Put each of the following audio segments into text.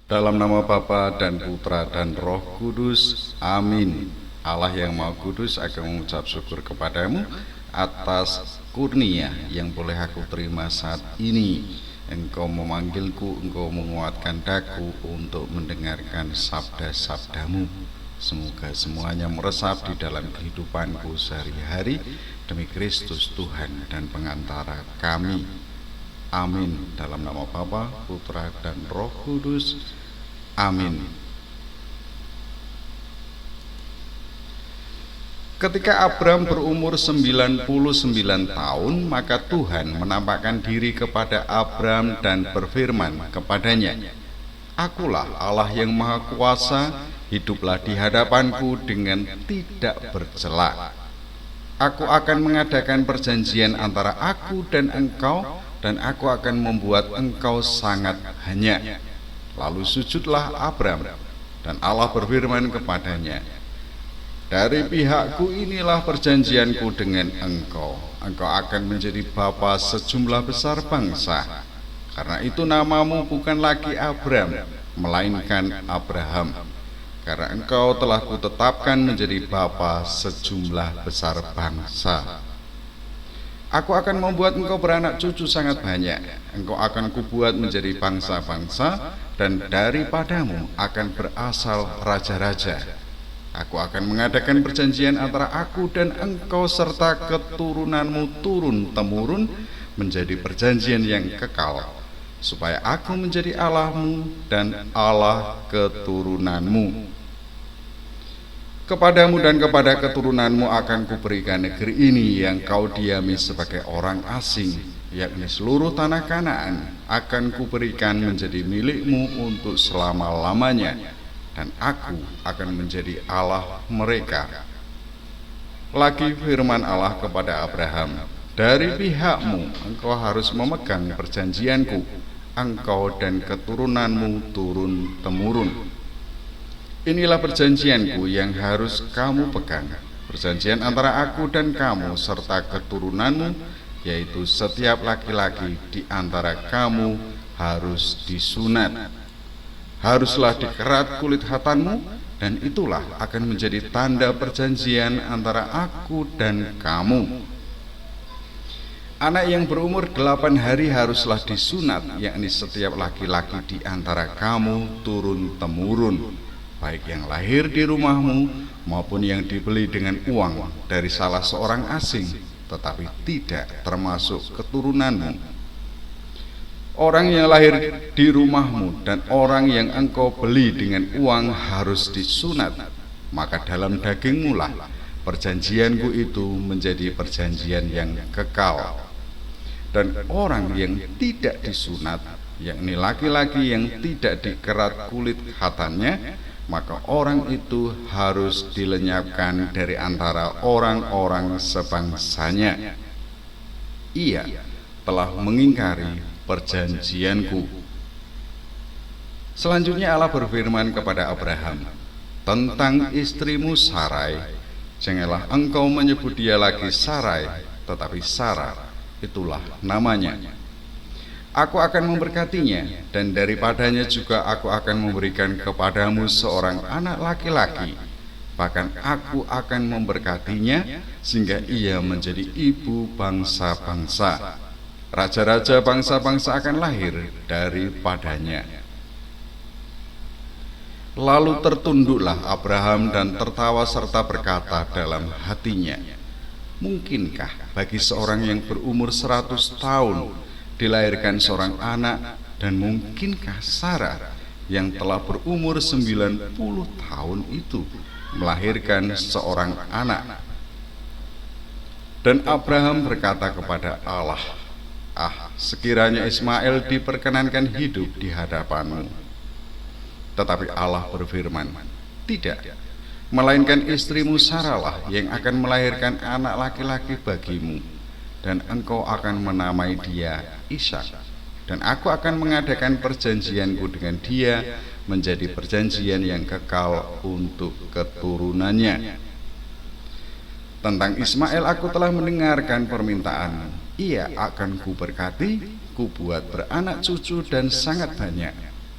Dalam nama Bapa dan Putra dan Roh Kudus, amin. Allah yang Maha Kudus, akan mengucap syukur kepadamu atas kurnia yang boleh aku terima saat ini. Engkau memanggilku, engkau menguatkan daku untuk mendengarkan sabda-sabdamu. Semoga semuanya meresap di dalam kehidupanku sehari-hari demi Kristus Tuhan dan pengantara kami. Amin. Dalam nama Bapa, Putra dan Roh Kudus. Amin. Ketika Abram berumur 99 tahun, maka Tuhan menampakkan diri kepada Abram dan berfirman kepadanya, "Akulah Allah yang Maha Kuasa, hiduplah di hadapanku dengan tidak bercela. Aku akan mengadakan perjanjian antara aku dan engkau, dan aku akan membuat engkau sangat banyak." Lalu sujudlah Abram, dan Allah berfirman kepadanya, "Dari pihakku inilah perjanjianku dengan engkau. Engkau akan menjadi bapa sejumlah besar bangsa. Karena itu namamu bukan lagi Abram, melainkan Abraham. Karena engkau telah kutetapkan menjadi bapa sejumlah besar bangsa. Aku akan membuat engkau beranak cucu sangat banyak. Engkau akan kubuat menjadi bangsa-bangsa, dan daripadamu akan berasal raja-raja. Aku akan mengadakan perjanjian antara aku dan engkau serta keturunanmu turun-temurun menjadi perjanjian yang kekal, supaya aku menjadi Allahmu dan Allah keturunanmu. Kepadamu dan kepada keturunanmu akan kuberikan negeri ini yang kau diami sebagai orang asing, yakni seluruh tanah Kanaan akan kuberikan menjadi milikmu untuk selama-lamanya, dan aku akan menjadi Allah mereka." Lagi firman Allah kepada Abraham, "Dari pihakmu engkau harus memegang perjanjianku, engkau dan keturunanmu turun-temurun. Inilah perjanjianku yang harus kamu pegang, perjanjian antara aku dan kamu serta keturunanmu, yaitu setiap laki-laki di antara kamu harus disunat. Haruslah dikerat kulit khatanmu, dan itulah akan menjadi tanda perjanjian antara aku dan kamu. Anak yang berumur 8 hari haruslah disunat, yakni setiap laki-laki di antara kamu turun-temurun, baik yang lahir di rumahmu maupun yang dibeli dengan uang dari salah seorang asing, tetapi tidak termasuk keturunanmu. Orang yang lahir di rumahmu dan orang yang engkau beli dengan uang harus disunat, maka dalam dagingmu lah perjanjianku itu menjadi perjanjian yang kekal. Dan orang yang tidak disunat, yakni laki-laki yang tidak dikerat kulit khatannya, maka orang itu harus dilenyapkan dari antara orang-orang sebangsanya. Ia telah mengingkari perjanjianku." Selanjutnya Allah berfirman kepada Abraham, "Tentang istrimu Sarai, janganlah engkau menyebut dia lagi Sarai, tetapi Sarah, itulah namanya. Aku akan memberkatinya, dan daripadanya juga aku akan memberikan kepadamu seorang anak laki-laki. Bahkan aku akan memberkatinya sehingga ia menjadi ibu bangsa-bangsa. Raja-raja bangsa-bangsa akan lahir daripadanya." Lalu tertunduklah Abraham dan tertawa serta berkata dalam hatinya, "Mungkinkah bagi seorang yang berumur 100 tahun dilahirkan seorang anak, dan mungkinkah Sarah yang telah berumur 90 tahun itu melahirkan seorang anak?" Dan Abraham berkata kepada Allah, sekiranya Ismail diperkenankan hidup di hadapanmu." Tetapi Allah berfirman, "Tidak, melainkan istrimu Sarahlah yang akan melahirkan anak laki-laki bagimu, dan engkau akan menamai dia Ishak, dan aku akan mengadakan perjanjianku dengan dia menjadi perjanjian yang kekal untuk keturunannya. Tentang Ismail aku telah mendengarkan permintaanmu. Ia akan kuberkati, kubuat beranak cucu dan sangat banyak.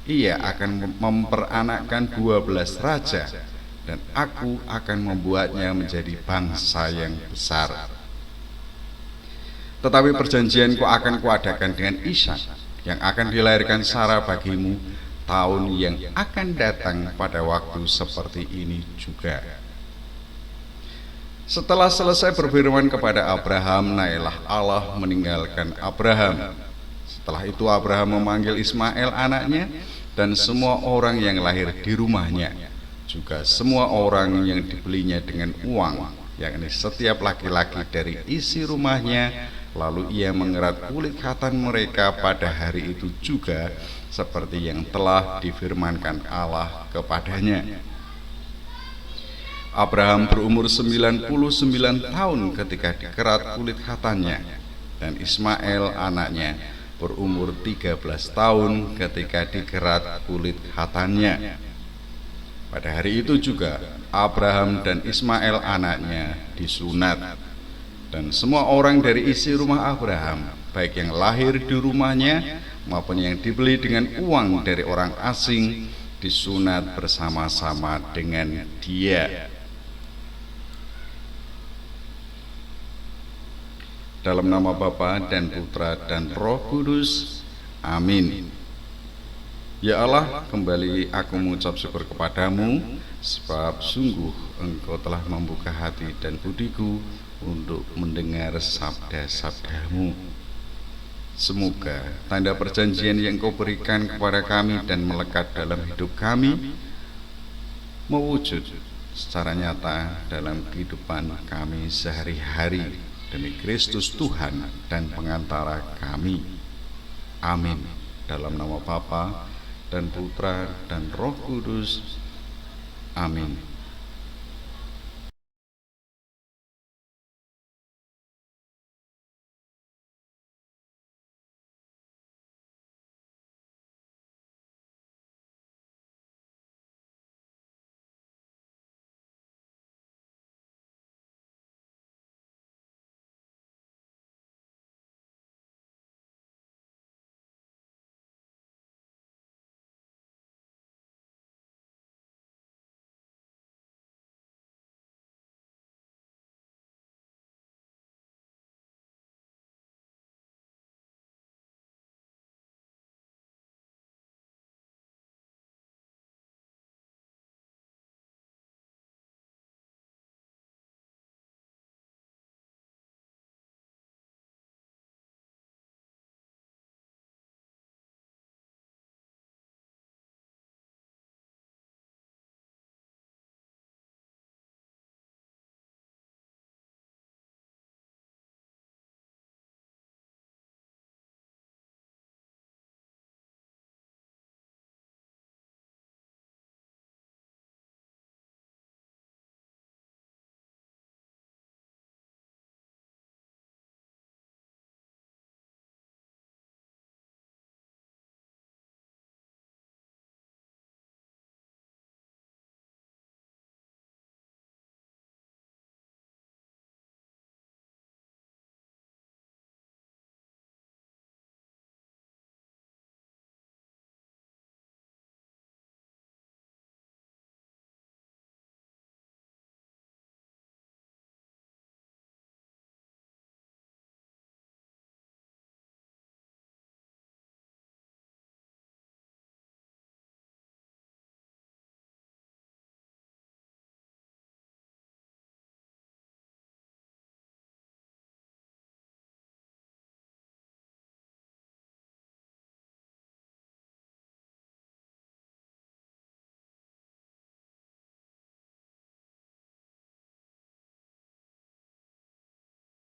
ia akan memperanakkan 12 raja, dan aku akan membuatnya menjadi bangsa yang besar. Tetapi perjanjianku akan kuadakan dengan Ishak, yang akan dilahirkan Sarah bagimu tahun yang akan datang pada waktu seperti ini juga. Setelah selesai berfirman kepada Abraham, naiklah Allah meninggalkan Abraham. Setelah itu Abraham memanggil Ismail anaknya dan semua orang yang lahir di rumahnya, juga semua orang yang dibelinya dengan uang, yakni setiap laki-laki dari isi rumahnya. Lalu ia mengerat kulit khatan mereka pada hari itu juga, seperti yang telah difirmankan Allah kepadanya. Abraham berumur 99 tahun ketika dikerat kulit khatannya, dan Ismail anaknya berumur 13 tahun ketika dikerat kulit khatannya. Pada hari itu juga Abraham dan Ismail anaknya disunat, dan semua orang dari isi rumah Abraham, baik yang lahir di rumahnya maupun yang dibeli dengan uang dari orang asing, disunat bersama-sama dengan dia. Dalam nama Bapa dan Putra dan Roh Kudus. Amin. Ya Allah, kembali aku mengucap syukur kepadamu, sebab sungguh Engkau telah membuka hati dan budiku untuk mendengar sabda-sabdamu. Semoga tanda perjanjian yang Engkau berikan kepada kami dan melekat dalam hidup kami mewujud secara nyata dalam kehidupan kami sehari-hari, demi Kristus Tuhan dan pengantara kami. Amin. Dalam nama Bapa dan Putra dan Roh Kudus. Amin.